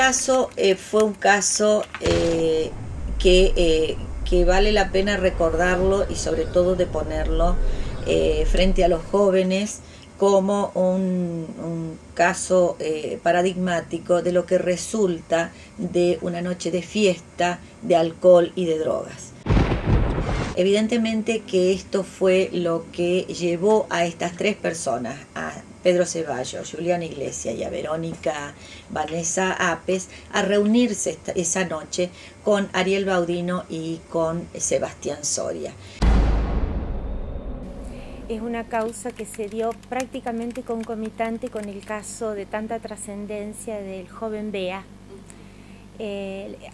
caso fue un caso que vale la pena recordarlo y sobre todo de ponerlo frente a los jóvenes como un caso paradigmático de lo que resulta de una noche de fiesta, de alcohol y de drogas. Evidentemente que esto fue lo que llevó a estas tres personas, a Pedro Ceballos, Julián Iglesias y a Verónica Vanessa Apes, a reunirse esa noche con Ariel Baudino y con Sebastián Soria. Es una causa que se dio prácticamente concomitante con el caso de tanta trascendencia del joven Bea.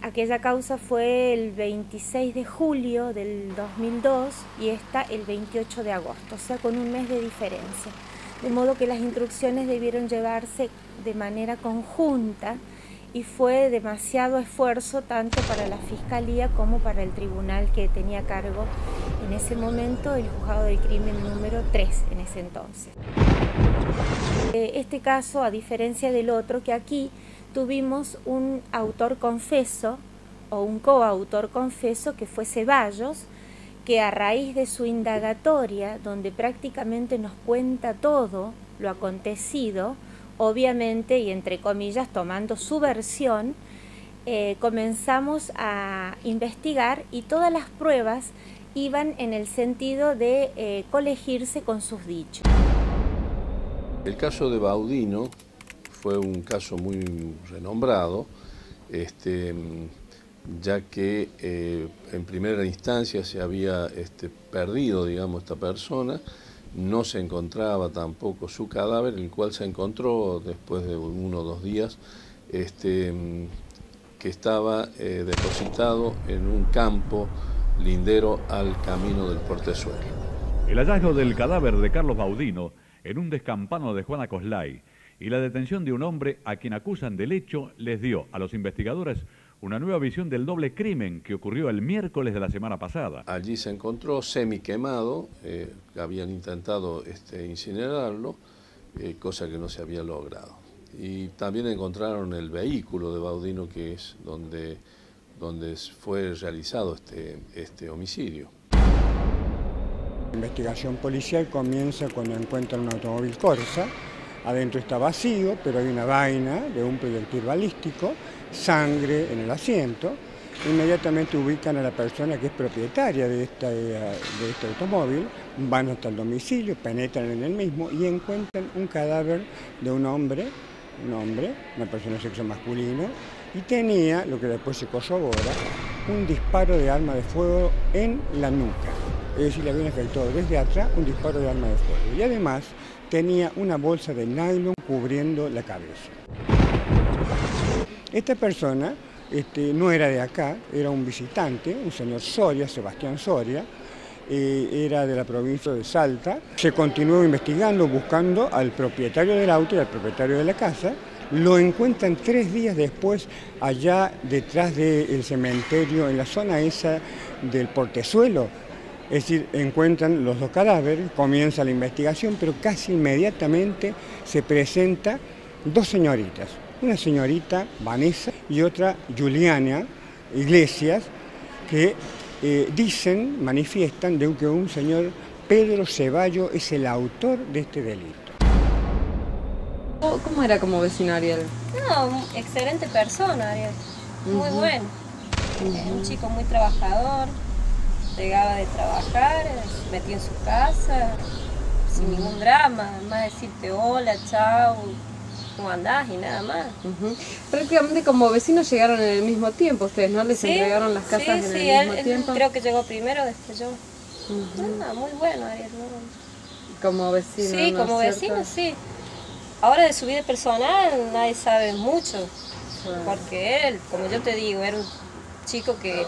Aquella causa fue el 26 de julio del 2002 y esta el 28 de agosto, o sea, con un mes de diferencia. De modo que las instrucciones debieron llevarse de manera conjunta y fue demasiado esfuerzo tanto para la Fiscalía como para el tribunal que tenía a cargo en ese momento, el juzgado del crimen número 3 en ese entonces. Este caso, a diferencia del otro, que aquí tuvimos un autor confeso o un coautor confeso que fue Ceballos, que a raíz de su indagatoria, donde prácticamente nos cuenta todo lo acontecido, obviamente y entre comillas tomando su versión, comenzamos a investigar y todas las pruebas iban en el sentido de colegirse con sus dichos. El caso de Baudino fue un caso muy renombrado, ya que en primera instancia se había perdido, digamos, esta persona. No se encontraba tampoco su cadáver, el cual se encontró después de 1 o 2 días, que estaba depositado en un campo lindero al camino del Portezuelo. El hallazgo del cadáver de Carlos Baudino en un descampado de Juana Coslay y la detención de un hombre a quien acusan del hecho les dio a los investigadores una nueva visión del doble crimen que ocurrió el miércoles de la semana pasada. Allí se encontró semi-quemado, habían intentado incinerarlo, cosa que no se había logrado. Y también encontraron el vehículo de Baudino, que es donde fue realizado este homicidio. La investigación policial comienza cuando encuentran un automóvil Corsa. Adentro está vacío, pero hay una vaina de un proyectil balístico, sangre en el asiento. Inmediatamente ubican a la persona que es propietaria de este automóvil, van hasta el domicilio, penetran en el mismo y encuentran un cadáver de un hombre, una persona de sexo masculino, y tenía, lo que después se corrobora, un disparo de arma de fuego en la nuca. Es decir, le habían efectuado desde atrás un disparo de arma de fuego. Y además tenía una bolsa de nylon cubriendo la cabeza. Esta persona no era de acá, era un visitante, un señor Soria, Sebastián Soria, era de la provincia de Salta. Se continuó investigando, buscando al propietario del auto y al propietario de la casa. Lo encuentran 3 días después allá detrás del cementerio, en la zona esa del Portezuelo. Es decir, encuentran los 2 cadáveres, comienza la investigación, pero casi inmediatamente se presenta 2 señoritas. Una señorita, Vanessa, y otra, Juliana Iglesias, que manifiestan de que un señor Pedro Ceballos es el autor de este delito. ¿Cómo era como vecino Ariel? No, excelente persona, Ariel. Muy bueno. Un chico muy trabajador. Llegaba de trabajar, se metía en su casa, sin ningún drama, más decirte hola, chao, ¿cómo andás? Y nada más. Prácticamente como vecinos llegaron en el mismo tiempo ustedes, ¿no? ¿Les entregaron las casas en el mismo tiempo? Creo que llegó primero, después yo. Muy bueno, Ariel. Como vecino, sí, ¿no? como vecino, sí. Ahora de su vida personal nadie sabe mucho, porque él, como yo te digo, era un chico que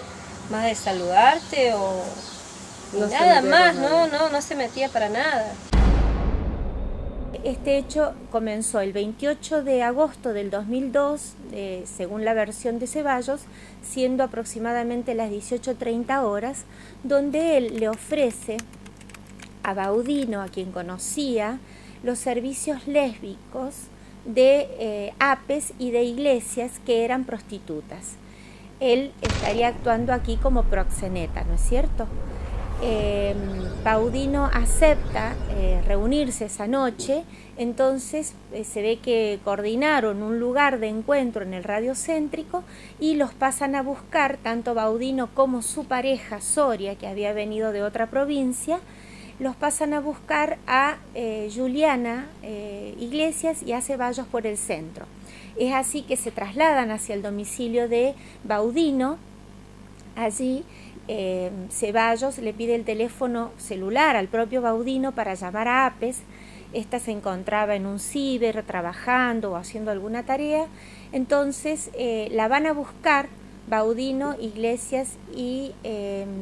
más de saludarte o no nada más, no se metía para nada. Este hecho comenzó el 28 de agosto del 2002, según la versión de Ceballos, siendo aproximadamente las 18:30 horas, donde él le ofrece a Baudino, a quien conocía, los servicios lésbicos de APES y de Iglesias, que eran prostitutas. Él estaría actuando aquí como proxeneta, ¿no es cierto? Baudino acepta reunirse esa noche, entonces se ve que coordinaron un lugar de encuentro en el radiocéntrico y los pasan a buscar, tanto Baudino como su pareja Soria, que había venido de otra provincia, los pasan a buscar a Juliana Iglesias y a Ceballos por el centro. Es así que se trasladan hacia el domicilio de Baudino. Allí Ceballos le pide el teléfono celular al propio Baudino para llamar a APES. Esta se encontraba en un ciber trabajando o haciendo alguna tarea, entonces la van a buscar Baudino, Iglesias y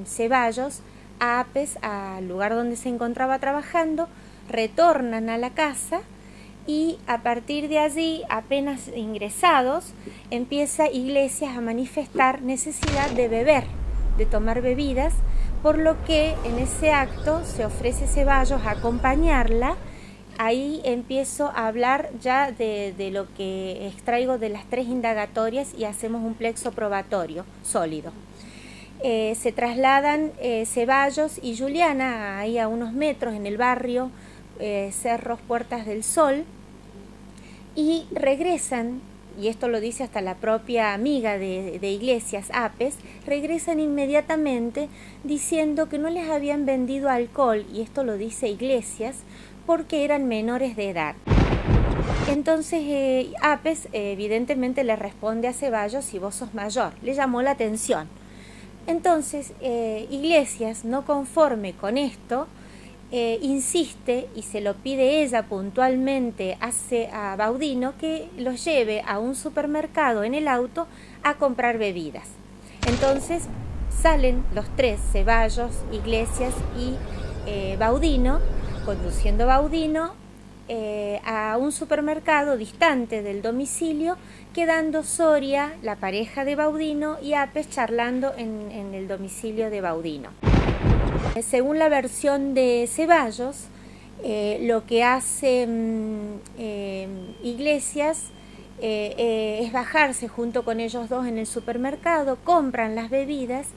Ceballos a APES, al lugar donde se encontraba trabajando, retornan a la casa y a partir de allí, apenas ingresados, empieza Iglesias a manifestar necesidad de beber, de tomar bebidas, por lo que en ese acto se ofrece Ceballos a acompañarla. Ahí empiezo a hablar ya de lo que extraigo de las 3 indagatorias y hacemos un plexo probatorio sólido. Se trasladan Ceballos y Juliana ahí a unos metros en el barrio Cerros Puertas del Sol y regresan, y esto lo dice hasta la propia amiga de Iglesias, APES, regresan inmediatamente diciendo que no les habían vendido alcohol, y esto lo dice Iglesias, porque eran menores de edad. Entonces APES evidentemente le responde a Ceballos: si vos sos mayor. Le llamó la atención. Entonces Iglesias, no conforme con esto, insiste y se lo pide ella puntualmente a Baudino que los lleve a un supermercado en el auto a comprar bebidas. Entonces salen los 3, Ceballos, Iglesias y Baudino, conduciendo Baudino a un supermercado distante del domicilio, quedando Soria, la pareja de Baudino, y APES charlando en el domicilio de Baudino. Según la versión de Ceballos, lo que hace Iglesias es bajarse junto con ellos dos en el supermercado, compran las bebidas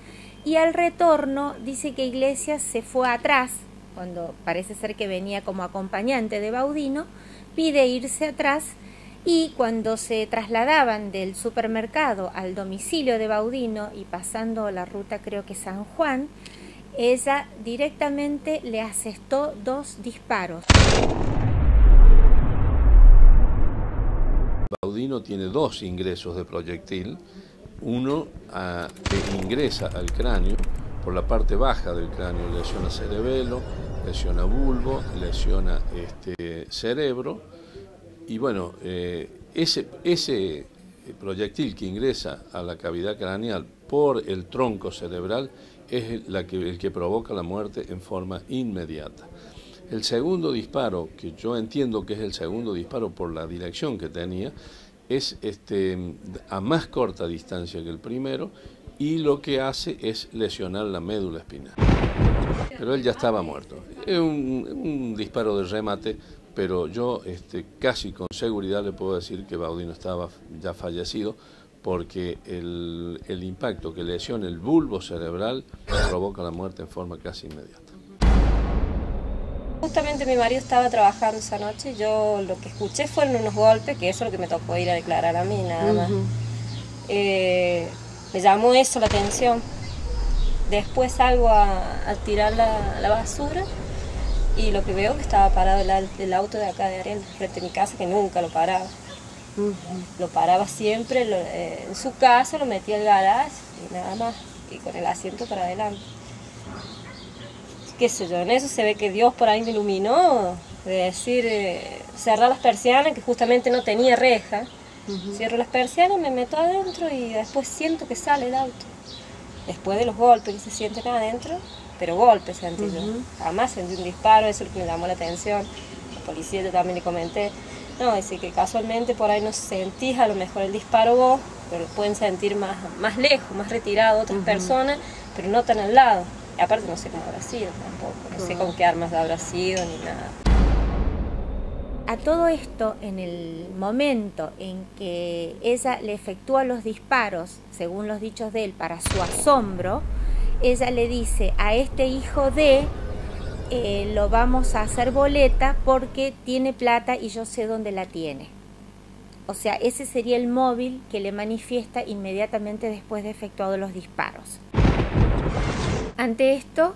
y al retorno dice que Iglesias se fue atrás, cuando parece ser que venía como acompañante de Baudino, pide irse atrás, y cuando se trasladaban del supermercado al domicilio de Baudino y pasando la ruta, creo que San Juan, ella directamente le asestó 2 disparos. Baudino tiene 2 ingresos de proyectil, uno que ingresa al cráneo por la parte baja del cráneo, lesiona cerebelo, lesiona bulbo, lesiona cerebro, y bueno, ese proyectil que ingresa a la cavidad craneal por el tronco cerebral es el que provoca la muerte en forma inmediata. El segundo disparo, que yo entiendo que es el segundo disparo por la dirección que tenía, es a más corta distancia que el primero, y lo que hace es lesionar la médula espinal. Pero él ya estaba muerto. Es un disparo de remate, pero yo casi con seguridad le puedo decir que Baudino estaba ya fallecido, porque el impacto que lesiona el bulbo cerebral provoca la muerte en forma casi inmediata. Justamente mi marido estaba trabajando esa noche, yo lo que escuché fueron unos golpes, que eso es lo que me tocó ir a declarar a mí, nada más. Me llamó eso la atención. Después salgo a tirar la basura y lo que veo que estaba parado el auto de acá de Ariel, frente a mi casa, que nunca lo paraba. Lo paraba siempre en su casa, lo metía al garage y nada más, y con el asiento para adelante. Qué sé yo, en eso se ve que Dios por ahí me iluminó, de decir, cerrar las persianas, que justamente no tenía reja. Cierro las persianas, me meto adentro y después siento que sale el auto. Después de los golpes que se sienten adentro, pero golpes sentí yo. Jamás sentí un disparo, eso es lo que me llamó la atención. La policía yo también le comenté. No, dice que casualmente por ahí no sentís a lo mejor el disparo vos, pero lo pueden sentir más lejos, más retirado otras personas, pero no tan al lado. Y aparte no sé cómo habrá sido tampoco, no sé con qué armas habrá sido ni nada. A todo esto, en el momento en que ella le efectúa los disparos, según los dichos de él, para su asombro, ella le dice a este hijo de, lo vamos a hacer boleta porque tiene plata y yo sé dónde la tiene. O sea, ese sería el móvil que le manifiesta inmediatamente después de efectuados los disparos. Ante esto,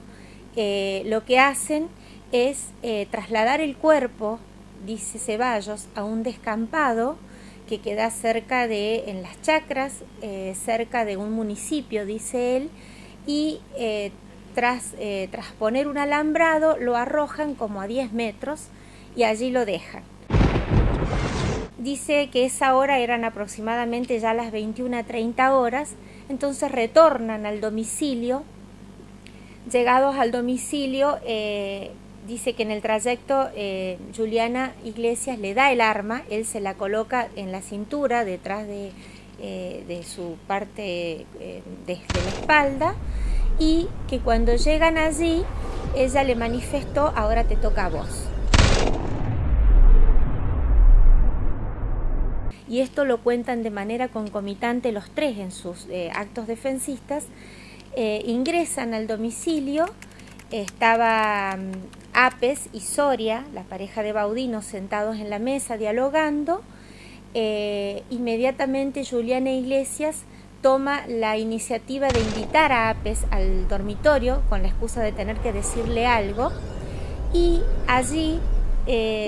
lo que hacen es trasladar el cuerpo, dice Ceballos, a un descampado que queda cerca de, en las chacras, cerca de un municipio, dice él, y tras poner un alambrado lo arrojan como a 10 metros y allí lo dejan. Dice que esa hora eran aproximadamente ya las 21:30 horas, entonces retornan al domicilio. Llegados al domicilio, dice que en el trayecto Juliana Iglesias le da el arma, él se la coloca en la cintura, detrás de su parte de la espalda, y que cuando llegan allí, ella le manifestó: ahora te toca a vos. Y esto lo cuentan de manera concomitante los tres en sus actos defensistas. Ingresan al domicilio, estaba Apes y Soria, la pareja de Baudino, sentados en la mesa dialogando. Inmediatamente Juliana Iglesias toma la iniciativa de invitar a Apes al dormitorio con la excusa de tener que decirle algo, y allí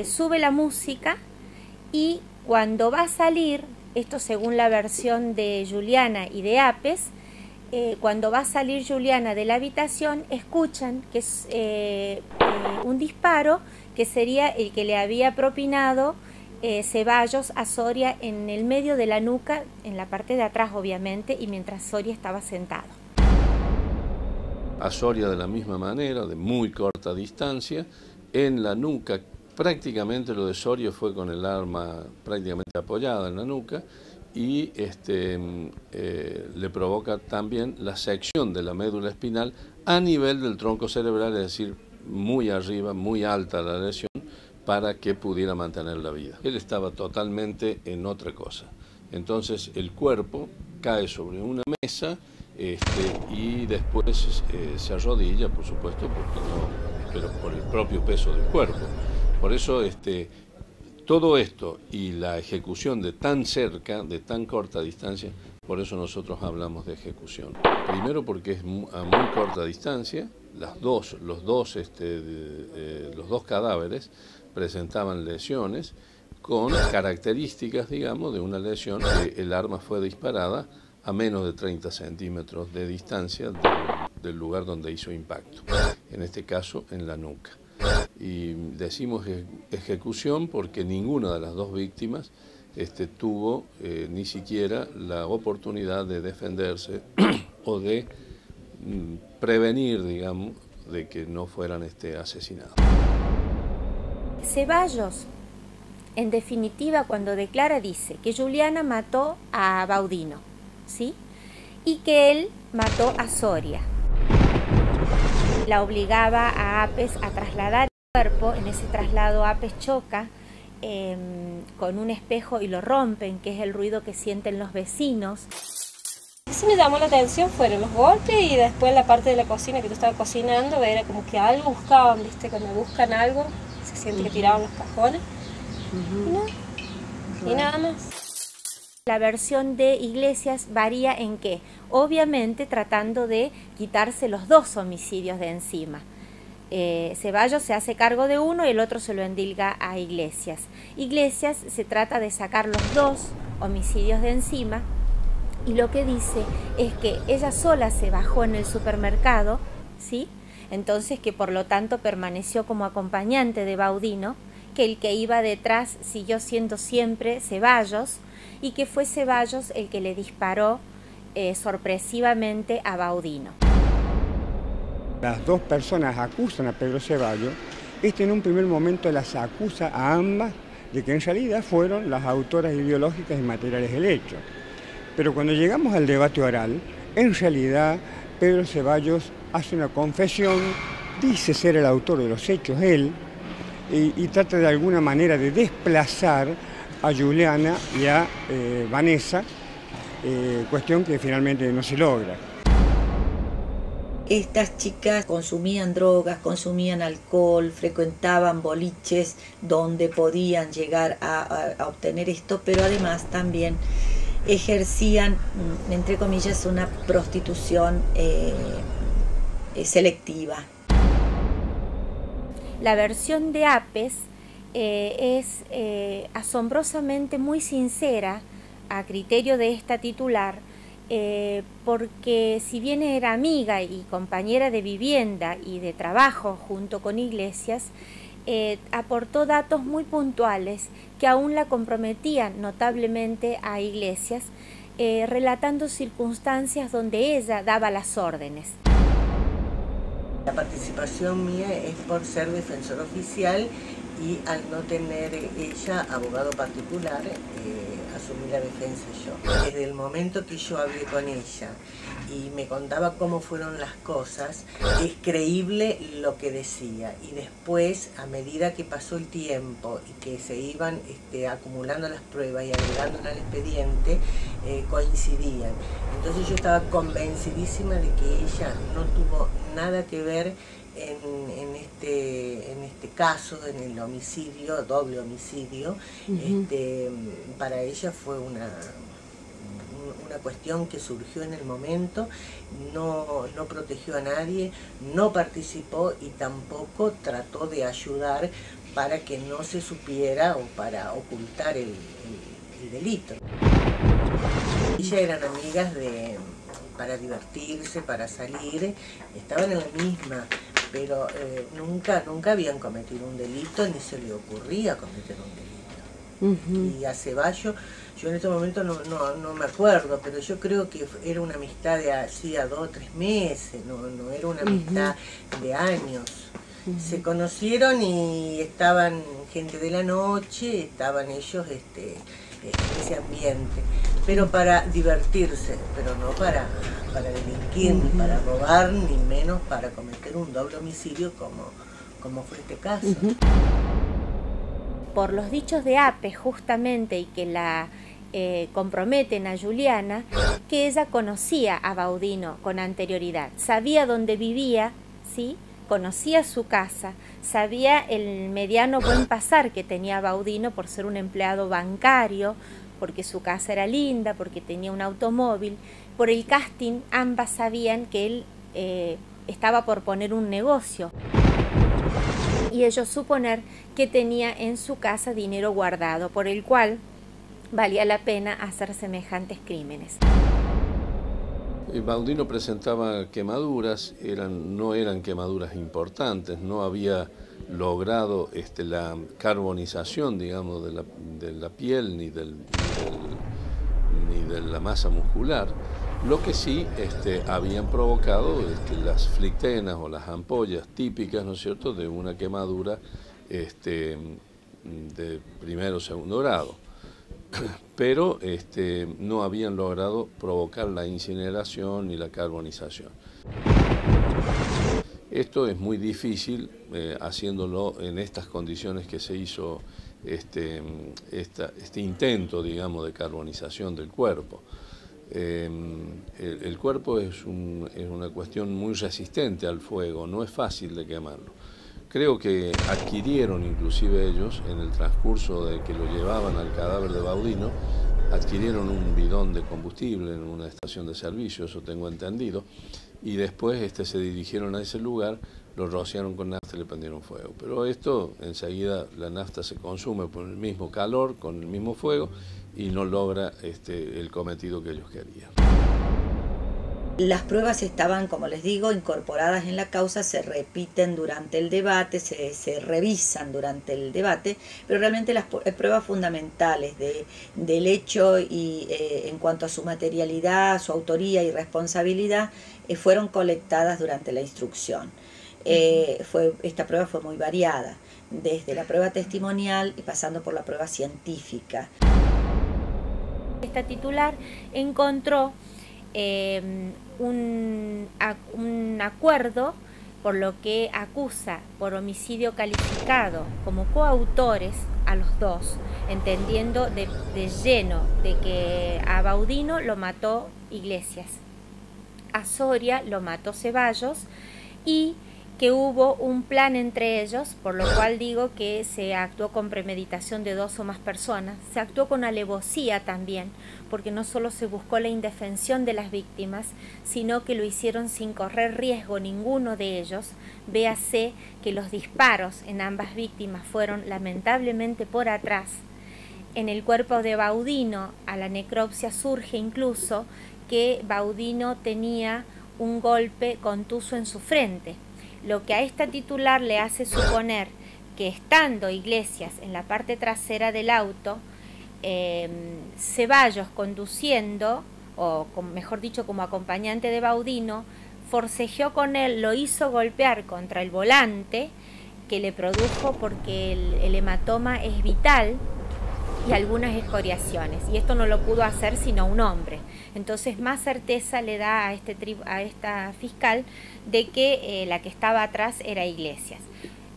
sube la música, y cuando va a salir, esto según la versión de Juliana y de Apes, cuando va a salir Juliana de la habitación, escuchan que es un disparo que sería el que le había propinado Ceballos a Soria en el medio de la nuca, en la parte de atrás obviamente, y mientras Soria estaba sentado. A Soria de la misma manera, de muy corta distancia, en la nuca. Prácticamente lo de Soria fue con el arma prácticamente apoyada en la nuca, y le provoca también la sección de la médula espinal a nivel del tronco cerebral, es decir, muy arriba, muy alta la lesión, para que pudiera mantener la vida. Él estaba totalmente en otra cosa. Entonces el cuerpo cae sobre una mesa y después se arrodilla, por supuesto, pero por el propio peso del cuerpo. Por eso todo esto y la ejecución de tan cerca, de tan corta distancia, por eso nosotros hablamos de ejecución. Primero porque es a muy corta distancia, los dos cadáveres presentaban lesiones con características, digamos, de una lesión que el arma fue disparada a menos de 30 centímetros de distancia del lugar donde hizo impacto, en este caso en la nuca. Y decimos ejecución porque ninguna de las dos víctimas tuvo ni siquiera la oportunidad de defenderse o de prevenir, digamos, de que no fueran asesinados. Ceballos, en definitiva, cuando declara, dice que Juliana mató a Baudino, ¿sí? Y que él mató a Soria. La obligaba a Apes a trasladar el cuerpo. En ese traslado Apes choca con un espejo y lo rompen, que es el ruido que sienten los vecinos. Sí me llamó la atención, fueron los golpes, y después la parte de la cocina que yo estaba cocinando, era como que algo buscaban, ¿viste? Cuando buscan algo, se siente que tiraban los cajones. Y nada más. La versión de Iglesias varía en que, obviamente, tratando de quitarse los dos homicidios de encima. Ceballos se hace cargo de uno y el otro se lo endilga a Iglesias. Iglesias se trata de sacar los dos homicidios de encima, y lo que dice es que ella sola se bajó en el supermercado, ¿sí? Entonces que por lo tanto permaneció como acompañante de Baudino, que el que iba detrás siguió siendo siempre Ceballos, y que fue Ceballos el que le disparó sorpresivamente a Baudino. Las dos personas acusan a Pedro Ceballos. En un primer momento las acusa a ambas de que en realidad fueron las autoras ideológicas y materiales del hecho. Pero cuando llegamos al debate oral, en realidad Pedro Ceballos hace una confesión, dice ser el autor de los hechos él, y trata de alguna manera de desplazar a Juliana y a Vanessa, cuestión que finalmente no se logra. Estas chicas consumían drogas, consumían alcohol, frecuentaban boliches donde podían llegar a obtener esto, pero además también ejercían, entre comillas, una prostitución selectiva. La versión de Apes es asombrosamente muy sincera a criterio de esta titular, porque si bien era amiga y compañera de vivienda y de trabajo junto con Iglesias, aportó datos muy puntuales que aún la comprometían notablemente a Iglesias, relatando circunstancias donde ella daba las órdenes. La participación mía es por ser defensor oficial y al no tener ella abogado particular, asumí la defensa yo. Desde el momento que yo hablé con ella y me contaba cómo fueron las cosas, es creíble lo que decía. Y después, a medida que pasó el tiempo y que se iban acumulando las pruebas y agregando al expediente, coincidían. Entonces yo estaba convencidísima de que ella no tuvo nada que ver en este caso, en el homicidio, doble homicidio. Para ella fue una cuestión que surgió en el momento, no protegió a nadie, no participó y tampoco trató de ayudar para que no se supiera o para ocultar el delito. Ellas eran amigas para divertirse, para salir, estaban en la misma, pero nunca habían cometido un delito, ni se le ocurría cometer un delito. Y a Ceballos, yo en este momento no me acuerdo, pero yo creo que era una amistad de hacía 2 o 3 meses, no era una amistad de años. Se conocieron y estaban gente de la noche, estaban ellos en ese ambiente, pero para divertirse, pero no para delinquir, ni para robar, ni menos para cometer un doble homicidio como fue este caso. Por los dichos de Apes justamente, y que la comprometen a Juliana, que ella conocía a Baudino con anterioridad, sabía dónde vivía, ¿sí? Conocía su casa, sabía el mediano buen pasar que tenía Baudino por ser un empleado bancario, porque su casa era linda, porque tenía un automóvil. Por el casting ambas sabían que él estaba por poner un negocio y ellos suponer que tenía en su casa dinero guardado, por el cual valía la pena hacer semejantes crímenes. Baudino presentaba quemaduras, no eran quemaduras importantes, no había logrado la carbonización, digamos, de la piel ni de la masa muscular. Lo que sí habían provocado las flictenas o las ampollas típicas, ¿no es cierto?, de una quemadura de primero o segundo grado. Pero no habían logrado provocar la incineración ni la carbonización. Esto es muy difícil haciéndolo en estas condiciones que se hizo este intento, digamos, de carbonización del cuerpo. El cuerpo es una cuestión muy resistente al fuego, no es fácil de quemarlo. Creo que adquirieron, inclusive ellos, en el transcurso de que lo llevaban al cadáver de Baudino, adquirieron un bidón de combustible en una estación de servicio, eso tengo entendido, y después se dirigieron a ese lugar, lo rociaron con nafta y le prendieron fuego. Pero esto, enseguida, la nafta se consume por el mismo calor, con el mismo fuego, y no logra el cometido que ellos querían. Las pruebas estaban, como les digo, incorporadas en la causa, se repiten durante el debate, se revisan durante el debate, pero realmente las pruebas fundamentales del hecho y en cuanto a su materialidad, su autoría y responsabilidad fueron colectadas durante la instrucción. Esta prueba fue muy variada, desde la prueba testimonial y pasando por la prueba científica. Esta titular encontró un acuerdo por lo que acusa por homicidio calificado como coautores a los dos, entendiendo de lleno de que a Baudino lo mató Iglesias, a Soria lo mató Ceballos y que hubo un plan entre ellos, por lo cual digo que se actuó con premeditación de 2 o más personas, se actuó con alevosía también, porque no solo se buscó la indefensión de las víctimas, sino que lo hicieron sin correr riesgo ninguno de ellos. Véase que los disparos en ambas víctimas fueron lamentablemente por atrás. En el cuerpo de Baudino, a la necropsia surge incluso que Baudino tenía un golpe contuso en su frente, lo que a esta titular le hace suponer que estando Iglesias en la parte trasera del auto, Ceballos conduciendo, o mejor dicho como acompañante de Baudino, forcejeó con él, lo hizo golpear contra el volante, que le produjo porque el hematoma es vital y algunas escoriaciones, y esto no lo pudo hacer sino un hombre. Entonces más certeza le da a esta fiscal de que la que estaba atrás era Iglesias.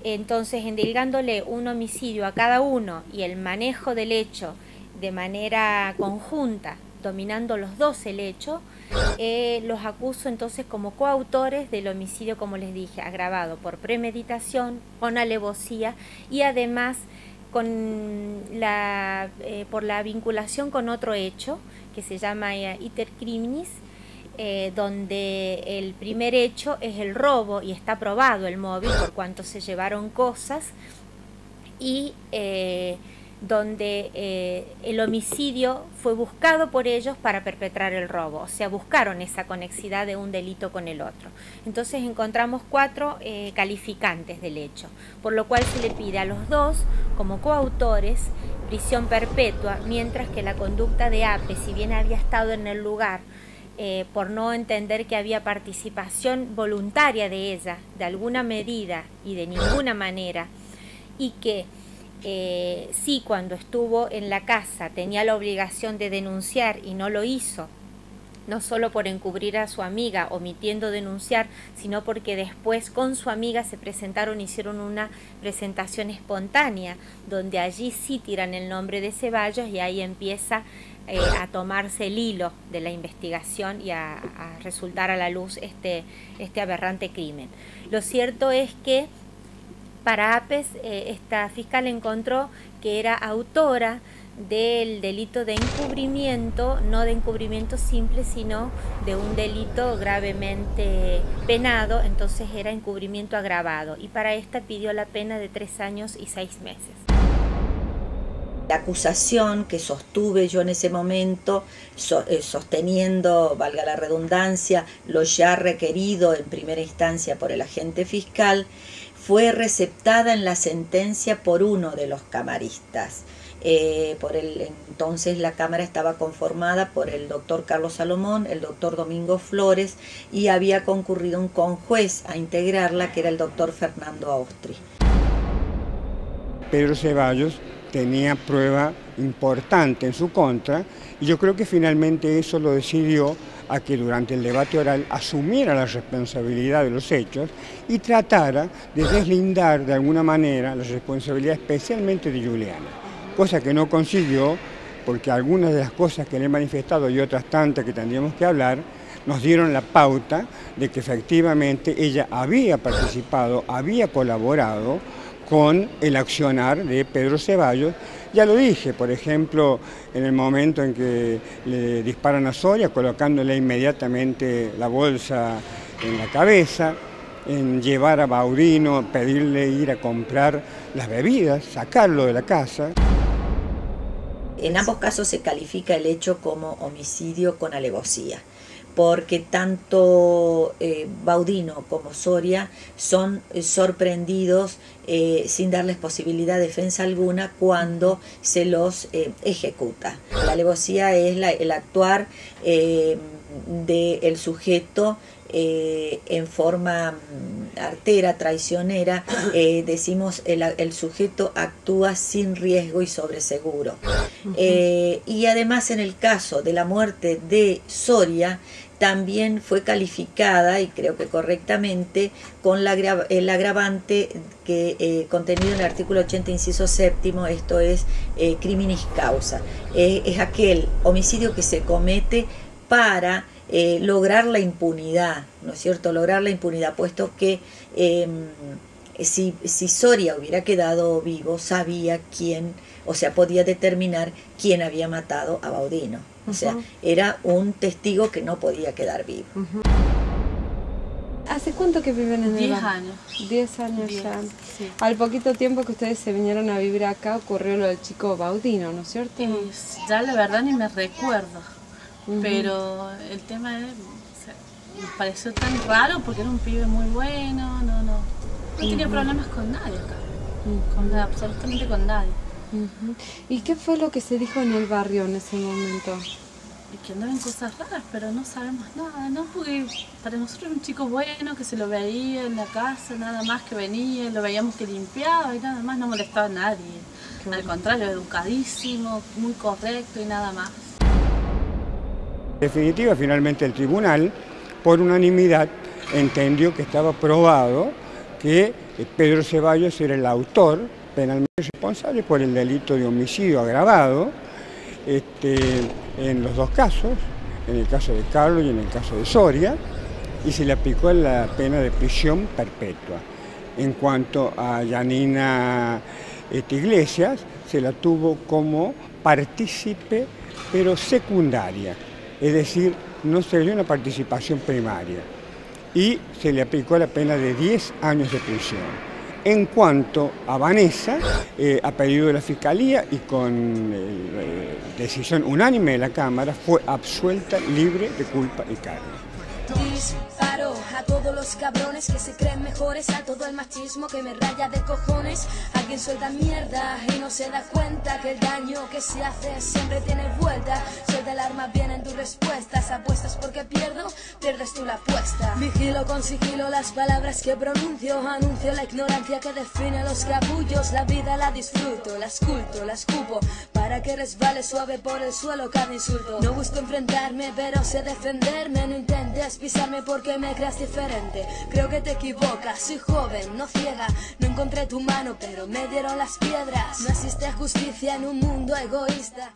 Entonces, endilgándole un homicidio a cada uno y el manejo del hecho de manera conjunta, dominando los dos el hecho, los acuso entonces como coautores del homicidio, como les dije, agravado por premeditación, con alevosía y además por la vinculación con otro hecho que se llama iter criminis, donde el primer hecho es el robo y está probado el móvil por cuanto se llevaron cosas, y donde el homicidio fue buscado por ellos para perpetrar el robo, o sea, buscaron esa conexidad de un delito con el otro. Entonces encontramos 4 calificantes del hecho, por lo cual se le pide a los dos, como coautores, prisión perpetua, mientras que la conducta de Ape, si bien había estado en el lugar, por no entender que había participación voluntaria de ella, de alguna medida y de ninguna manera, y que sí, cuando estuvo en la casa tenía la obligación de denunciar y no lo hizo, no solo por encubrir a su amiga omitiendo denunciar, sino porque después con su amiga se presentaron, hicieron una presentación espontánea, donde allí sí tiran el nombre de Ceballos y ahí empieza a tomarse el hilo de la investigación y a resultar a la luz este aberrante crimen. Lo cierto es que para Apes, esta fiscal encontró que era autora del delito de encubrimiento, no de encubrimiento simple, sino de un delito gravemente penado, entonces era encubrimiento agravado, y para esta pidió la pena de 3 años y 6 meses. La acusación que sostuve yo en ese momento, sosteniendo, valga la redundancia, lo ya requerido en primera instancia por el agente fiscal, fue receptada en la sentencia por uno de los camaristas. Entonces la cámara estaba conformada por el doctor Carlos Salomón, el doctor Domingo Flores, y había concurrido un conjuez a integrarla, que era el doctor Fernando Austri. Pedro Ceballos tenía prueba importante en su contra, y yo creo que finalmente eso lo decidió a que durante el debate oral asumiera la responsabilidad de los hechos y tratara de deslindar de alguna manera la responsabilidad especialmente de Juliana, cosa que no consiguió, porque algunas de las cosas que le he manifestado y otras tantas que tendríamos que hablar nos dieron la pauta de que efectivamente ella había participado, había colaborado con el accionar de Pedro Ceballos. Ya lo dije, por ejemplo, en el momento en que le disparan a Soria, colocándole inmediatamente la bolsa en la cabeza, en llevar a Baudino, pedirle ir a comprar las bebidas, sacarlo de la casa. En ambos casos se califica el hecho como homicidio con alevosía, porque tanto Baudino como Soria son sorprendidos sin darles posibilidad de defensa alguna cuando se los ejecuta. La alevosía es el actuar del sujeto en forma artera, traicionera. Decimos el sujeto actúa sin riesgo y sobre seguro. Y además en el caso de la muerte de Soria, también fue calificada, y creo que correctamente, con el agravante que contenido en el artículo 80, inciso séptimo, esto es criminis causa. Es aquel homicidio que se comete para lograr la impunidad, ¿no es cierto? Lograr la impunidad, puesto que si Soria hubiera quedado vivo, sabía quién, o sea, podía determinar quién había matado a Baudino. O sea, era un testigo que no podía quedar vivo. ¿Hace cuánto que viven en el 10 barrio? años. 10 años 10, ya. sí. Al poquito tiempo que ustedes se vinieron a vivir acá ocurrió lo del chico Baudino, ¿no es cierto? Ya la verdad ni me recuerdo, pero el tema es, o sea, me pareció tan raro porque era un pibe muy bueno, no tenía problemas con nadie acá, absolutamente con nadie. ¿Y qué fue lo que se dijo en el barrio en ese momento? Y que andaban cosas raras, pero no sabemos nada, ¿no? Porque para nosotros era un chico bueno, que se lo veía en la casa, nada más que venía, lo veíamos que limpiaba y nada más, no molestaba a nadie. Al contrario, educadísimo, muy correcto y nada más. En definitiva, finalmente el tribunal, por unanimidad, entendió que estaba probado que Pedro Ceballos era el autor penalmente responsable por el delito de homicidio agravado en los dos casos, en el caso de Carlos y en el caso de Soria, y se le aplicó la pena de prisión perpetua. En cuanto a Yanina Iglesias, se la tuvo como partícipe, pero secundaria, es decir, no se le dio una participación primaria, y se le aplicó la pena de 10 años de prisión. En cuanto a Vanessa, a pedido de la Fiscalía y con decisión unánime de la Cámara, fue absuelta libre de culpa y cargo. Disparo a todos los cabrones que se creen mejores, a todo el machismo que me raya de cojones, a quien suelta mierda y no se da cuenta que el daño que se hace siempre tiene vuelta. Suelta el arma bien en tus respuestas, apuestas porque pierdo, pierdes tú la apuesta. Vigilo con sigilo las palabras que pronuncio, anuncio la ignorancia que define los capullos. La vida la disfruto, la esculto, la escupo, para que resbale suave por el suelo cada insulto. No busco enfrentarme, pero sé defenderme, no intentes pisarme porque me creas diferente. Creo que te equivocas, soy joven, no ciega, no encontré tu mano pero me dieron las piedras. No existe justicia en un mundo egoísta.